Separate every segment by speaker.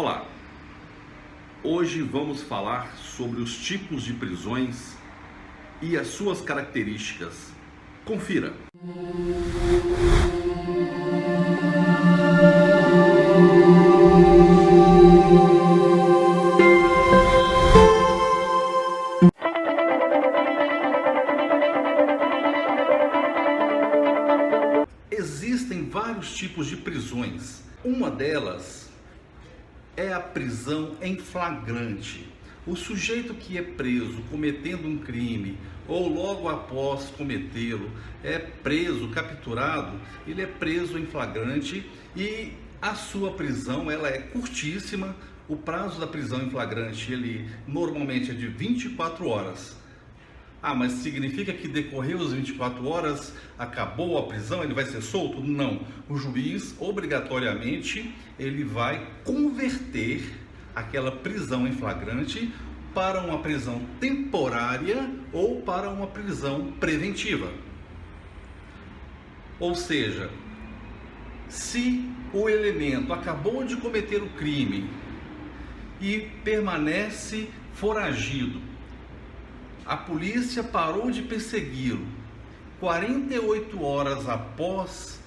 Speaker 1: Olá, hoje vamos falar sobre os tipos de prisões e as suas características. Confira! Existem vários tipos de prisões. Uma delas é a prisão em flagrante. O sujeito que é preso cometendo um crime ou logo após cometê-lo é preso, capturado, ele é preso em flagrante e a sua prisão ela é curtíssima. O prazo da prisão em flagrante ele normalmente é de 24 horas. Mas significa que decorreu as 24 horas, acabou a prisão, ele vai ser solto? Não. O juiz, obrigatoriamente, ele vai converter aquela prisão em flagrante para uma prisão temporária ou para uma prisão preventiva. Ou seja, se o elemento acabou de cometer o crime e permanece foragido, a polícia parou de persegui-lo. 48 horas após,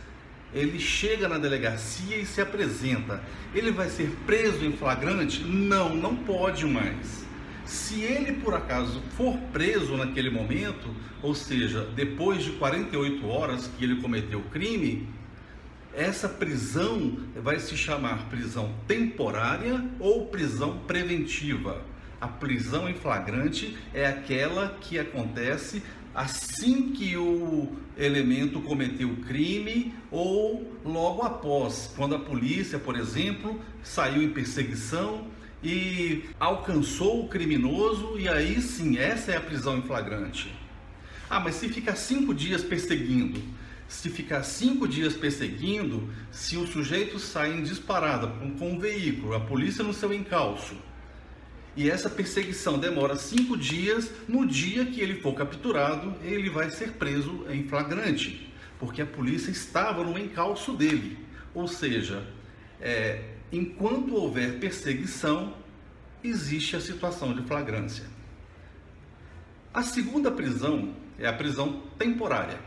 Speaker 1: ele chega na delegacia e se apresenta. Ele vai ser preso em flagrante? Não, não pode mais. Se ele por acaso for preso naquele momento, ou seja, depois de 48 horas que ele cometeu o crime, essa prisão vai se chamar prisão temporária ou prisão preventiva. A prisão em flagrante é aquela que acontece assim que o elemento cometeu o crime ou logo após, quando a polícia, por exemplo, saiu em perseguição e alcançou o criminoso, e aí sim, essa é a prisão em flagrante. Mas se ficar 5 dias perseguindo, se o sujeito sai em disparada com um veículo, a polícia no seu encalço, e essa perseguição demora 5 dias, no dia que ele for capturado, ele vai ser preso em flagrante, porque a polícia estava no encalço dele. Ou seja, enquanto houver perseguição, existe a situação de flagrância. A segunda prisão é a prisão temporária.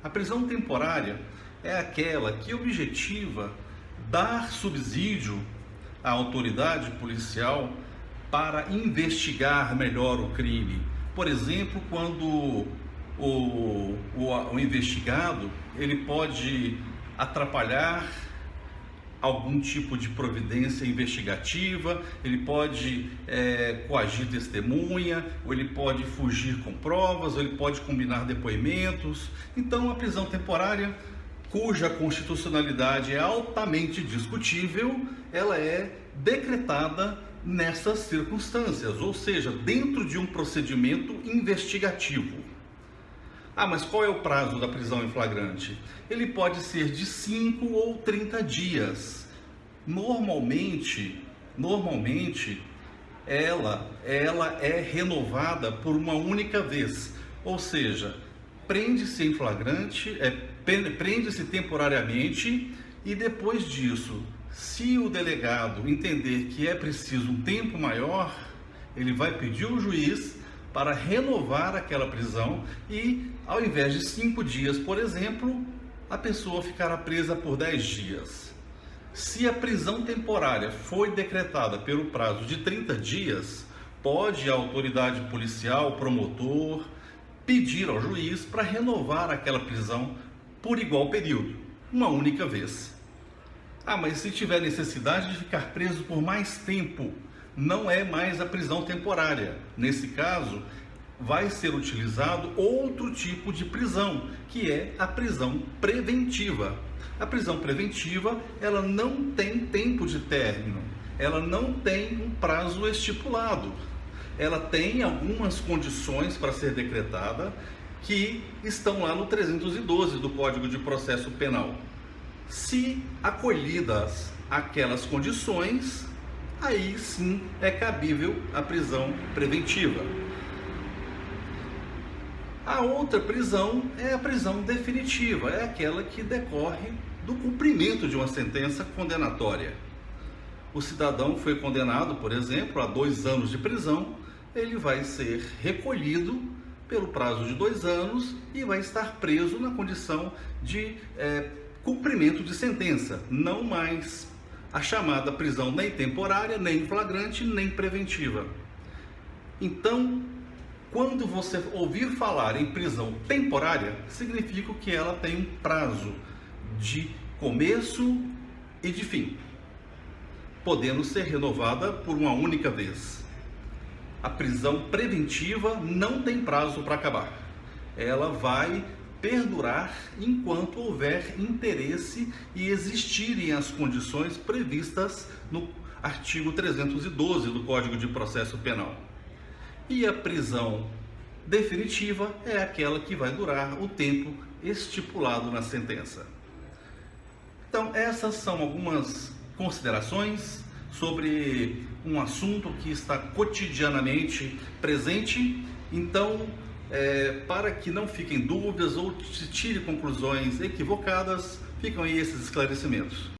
Speaker 1: A prisão temporária é aquela que objetiva dar subsídio à autoridade policial para investigar melhor o crime. Por exemplo, quando o investigado ele pode atrapalhar algum tipo de providência investigativa, ele pode coagir testemunha, ou ele pode fugir com provas, ou ele pode combinar depoimentos. Então, a prisão temporária, cuja constitucionalidade é altamente discutível, ela é decretada nessas circunstâncias, ou seja, dentro de um procedimento investigativo. Mas qual é o prazo da prisão em flagrante? Ele pode ser de 5 ou 30 dias. Normalmente ela é renovada por uma única vez, ou seja, prende-se em flagrante, prende-se temporariamente e depois disso, se o delegado entender que é preciso um tempo maior, ele vai pedir ao juiz para renovar aquela prisão e, ao invés de 5 dias, por exemplo, a pessoa ficará presa por 10 dias. Se a prisão temporária foi decretada pelo prazo de 30 dias, pode a autoridade policial, o promotor, pedir ao juiz para renovar aquela prisão por igual período, uma única vez. Mas se tiver necessidade de ficar preso por mais tempo, não é mais a prisão temporária. Nesse caso, vai ser utilizado outro tipo de prisão, que é a prisão preventiva. A prisão preventiva, ela não tem tempo de término, ela não tem um prazo estipulado. Ela tem algumas condições para ser decretada que estão lá no 312 do Código de Processo Penal. Se acolhidas aquelas condições, aí sim é cabível a prisão preventiva. A outra prisão é a prisão definitiva, é aquela que decorre do cumprimento de uma sentença condenatória. O cidadão foi condenado, por exemplo, a 2 anos de prisão, ele vai ser recolhido pelo prazo de 2 anos e vai estar preso na condição de cumprimento de sentença, não mais a chamada prisão nem temporária, nem flagrante, nem preventiva. Então, quando você ouvir falar em prisão temporária, significa que ela tem um prazo de começo e de fim, podendo ser renovada por uma única vez. A prisão preventiva não tem prazo para acabar. Ela vai perdurar enquanto houver interesse e existirem as condições previstas no artigo 312 do Código de Processo Penal. E a prisão definitiva é aquela que vai durar o tempo estipulado na sentença. Então, essas são algumas considerações sobre um assunto que está cotidianamente presente. Então, para que não fiquem dúvidas ou se tire conclusões equivocadas, ficam aí esses esclarecimentos.